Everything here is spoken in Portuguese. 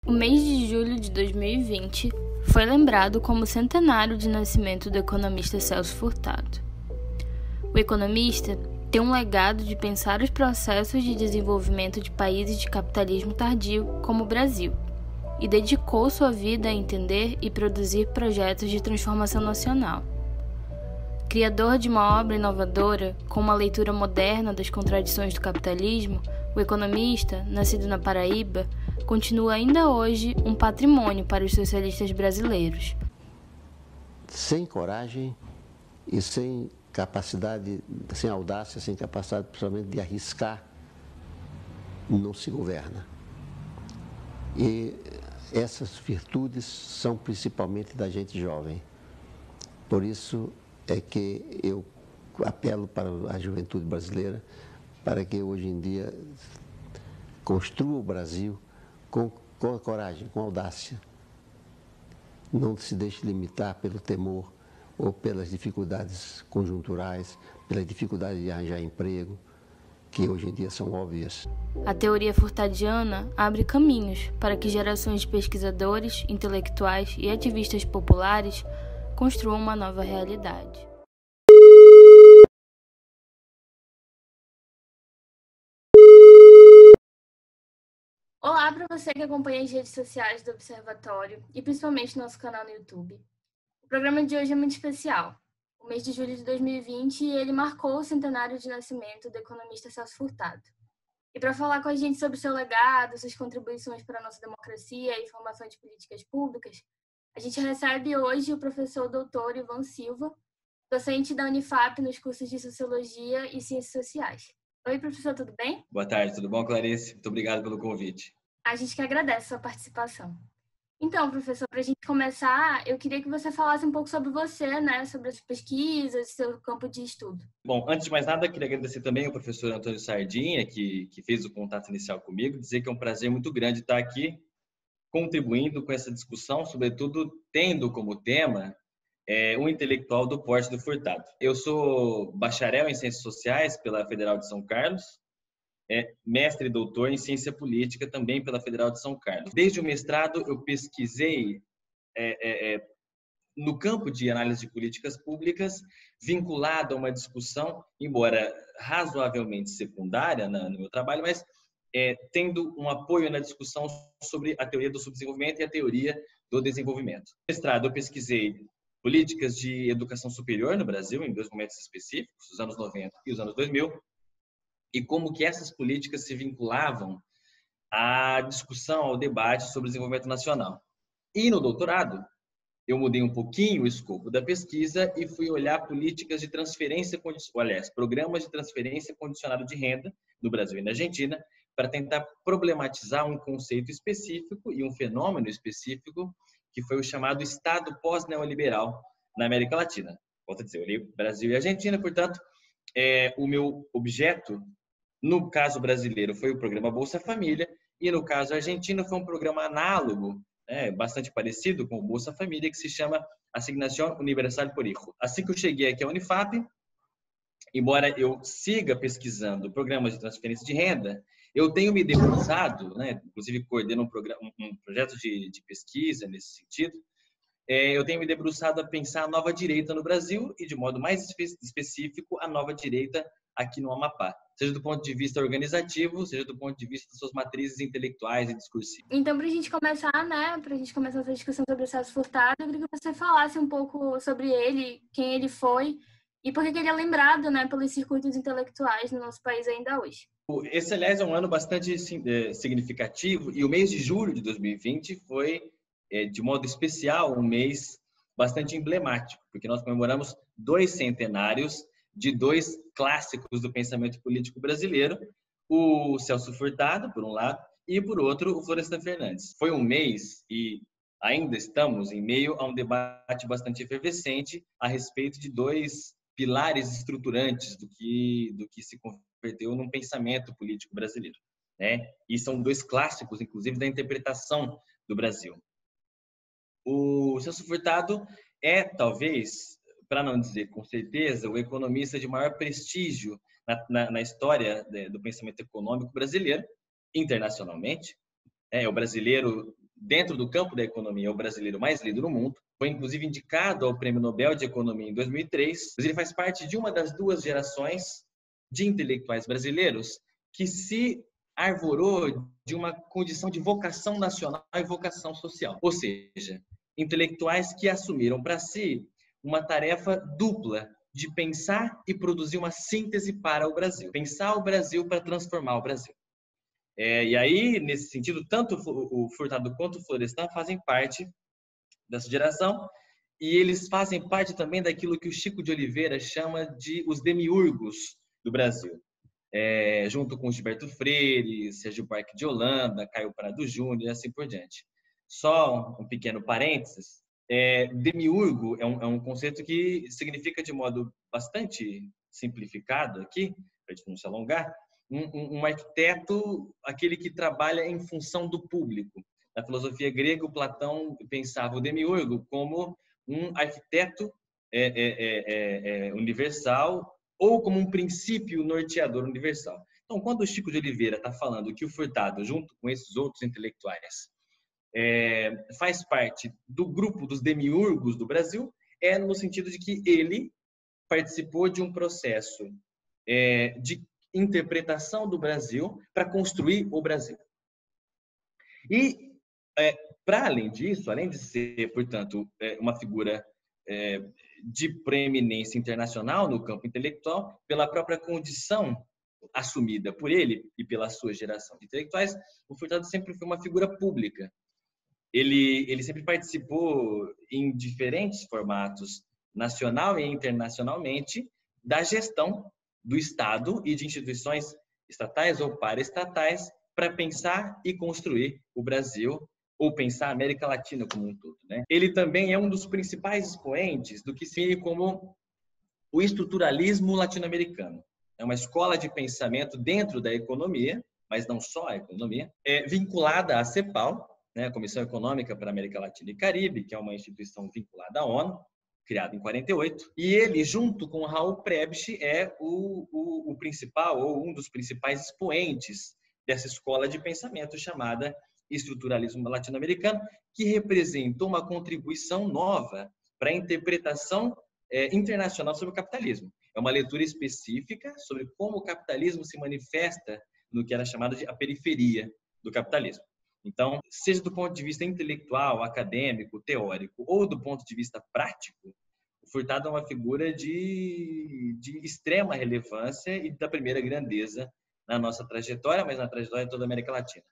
O mês de julho de 2020 foi lembrado como o centenário de nascimento do economista Celso Furtado. O economista tem um legado de pensar os processos de desenvolvimento de países de capitalismo tardio, como o Brasil, e dedicou sua vida a entender e produzir projetos de transformação nacional. Criador de uma obra inovadora, com uma leitura moderna das contradições do capitalismo, o economista, nascido na Paraíba, continua ainda hoje um patrimônio para os socialistas brasileiros. Sem coragem e sem capacidade, sem audácia, sem capacidade principalmente de arriscar, não se governa. E essas virtudes são principalmente da gente jovem. Por isso é que eu apelo para a juventude brasileira para que hoje em dia construa o Brasil com coragem, com audácia. Não se deixe limitar pelo temor ou pelas dificuldades conjunturais, pela dificuldade de arranjar emprego, que hoje em dia são óbvias. A teoria furtadiana abre caminhos para que gerações de pesquisadores, intelectuais e ativistas populares construam uma nova realidade. Olá para você que acompanha as redes sociais do Observatório e principalmente nosso canal no YouTube. O programa de hoje é muito especial. O mês de julho de 2020, ele marcou o centenário de nascimento do economista Celso Furtado. E para falar com a gente sobre seu legado, suas contribuições para a nossa democracia e formação de políticas públicas, a gente recebe hoje o professor doutor Ivan Silva, docente da Unifap nos cursos de Sociologia e Ciências Sociais. Oi, professor, tudo bem? Boa tarde, tudo bom, Clarice? Muito obrigado pelo convite. A gente que agradece a sua participação. Então, professor, para a gente começar, eu queria que você falasse um pouco sobre você, né, sobre as pesquisas, seu campo de estudo. Bom, antes de mais nada, queria agradecer também ao professor Antônio Sardinha, que fez o contato inicial comigo, dizer que é um prazer muito grande estar aqui contribuindo com essa discussão, sobretudo tendo como tema um intelectual do porte do Furtado. Eu sou bacharel em Ciências Sociais pela Federal de São Carlos, mestre e doutor em Ciência Política também pela Federal de São Carlos. Desde o mestrado, eu pesquisei no campo de análise de políticas públicas, vinculado a uma discussão, embora razoavelmente secundária no meu trabalho, mas tendo um apoio na discussão sobre a teoria do subdesenvolvimento e a teoria do desenvolvimento. No mestrado, eu pesquisei políticas de educação superior no Brasil, em dois momentos específicos, os anos 90 e os anos 2000, e como que essas políticas se vinculavam à discussão, ao debate sobre o desenvolvimento nacional. E no doutorado, eu mudei um pouquinho o escopo da pesquisa e fui olhar políticas de transferência, programas de transferência condicionada de renda no Brasil e na Argentina, para tentar problematizar um conceito específico e um fenômeno específico que foi o chamado Estado pós-neoliberal na América Latina. Volto a dizer, eu olhei Brasil e Argentina, portanto, o meu objeto, no caso brasileiro, foi o programa Bolsa Família, e no caso argentino foi um programa análogo, bastante parecido com o Bolsa Família, que se chama Asignación Universal por Hijo. Assim que eu cheguei aqui à Unifap, embora eu siga pesquisando programas de transferência de renda, eu tenho me debruçado, inclusive coordeno um projeto de pesquisa nesse sentido, eu tenho me debruçado a pensar a nova direita no Brasil e, de modo mais específico, a nova direita aqui no Amapá, seja do ponto de vista organizativo, seja do ponto de vista das suas matrizes intelectuais e discursivas. Então, para a gente começar, essa discussão sobre o Celso Furtado, eu queria que você falasse um pouco sobre ele, quem ele foi e por que ele é lembrado, pelos circuitos intelectuais no nosso país ainda hoje. Esse, aliás, é um ano bastante significativo e o mês de julho de 2020 foi, de modo especial, um mês bastante emblemático, porque nós comemoramos 2 centenários de 2 clássicos do pensamento político brasileiro, o Celso Furtado, por um lado, e, por outro, o Florestan Fernandes. Foi um mês, e ainda estamos em meio a um debate bastante efervescente a respeito de 2 pilares estruturantes do que se converteu num pensamento político brasileiro, E são 2 clássicos, inclusive, da interpretação do Brasil. O Celso Furtado é, talvez, para não dizer com certeza, o economista de maior prestígio na história do pensamento econômico brasileiro, internacionalmente. É o brasileiro dentro do campo da economia, é o brasileiro mais lido no mundo. Foi, inclusive, indicado ao Prêmio Nobel de Economia em 2003. Mas ele faz parte de uma das duas gerações de intelectuais brasileiros que se arvorou de uma condição de vocação nacional e vocação social. Ou seja, intelectuais que assumiram para si uma tarefa dupla de pensar e produzir uma síntese para o Brasil. Pensar o Brasil para transformar o Brasil. E aí, nesse sentido, tanto o Furtado quanto o Florestan fazem parte dessa geração, e eles fazem parte também daquilo que o Chico de Oliveira chama de os demiurgos do Brasil, junto com Gilberto Freire, Sérgio Buarque de Holanda, Caio Prado Júnior e assim por diante. Só um pequeno parênteses, demiurgo é um conceito que significa, de modo bastante simplificado aqui, para a gente não se alongar, um arquiteto, aquele que trabalha em função do público. Na filosofia grega, o Platão pensava o demiurgo como um arquiteto universal ou como um princípio norteador universal. Então, quando o Chico de Oliveira está falando que o Furtado, junto com esses outros intelectuais, faz parte do grupo dos demiurgos do Brasil, no sentido de que ele participou de um processo de interpretação do Brasil para construir o Brasil. E, para além disso, além de ser, portanto, uma figura de preeminência internacional no campo intelectual, pela própria condição assumida por ele e pela sua geração de intelectuais, o Furtado sempre foi uma figura pública. Ele sempre participou em diferentes formatos, nacional e internacionalmente, da gestão do Estado e de instituições estatais ou paraestatais para pensar e construir o Brasil, ou pensar a América Latina como um todo, né? Ele também é um dos principais expoentes do que se define como o estruturalismo latino-americano. É uma escola de pensamento dentro da economia, mas não só a economia, vinculada à CEPAL, né, a Comissão Econômica para a América Latina e Caribe, que é uma instituição vinculada à ONU, criado em 48, e ele, junto com Raul Prebisch, é o principal ou um dos principais expoentes dessa escola de pensamento chamada estruturalismo latino-americano, que representou uma contribuição nova para a interpretação internacional sobre o capitalismo. É uma leitura específica sobre como o capitalismo se manifesta no que era chamado de a periferia do capitalismo. Então, seja do ponto de vista intelectual, acadêmico, teórico, ou do ponto de vista prático, o Furtado é uma figura de extrema relevância e da primeira grandeza na nossa trajetória, mas na trajetória de toda a América Latina.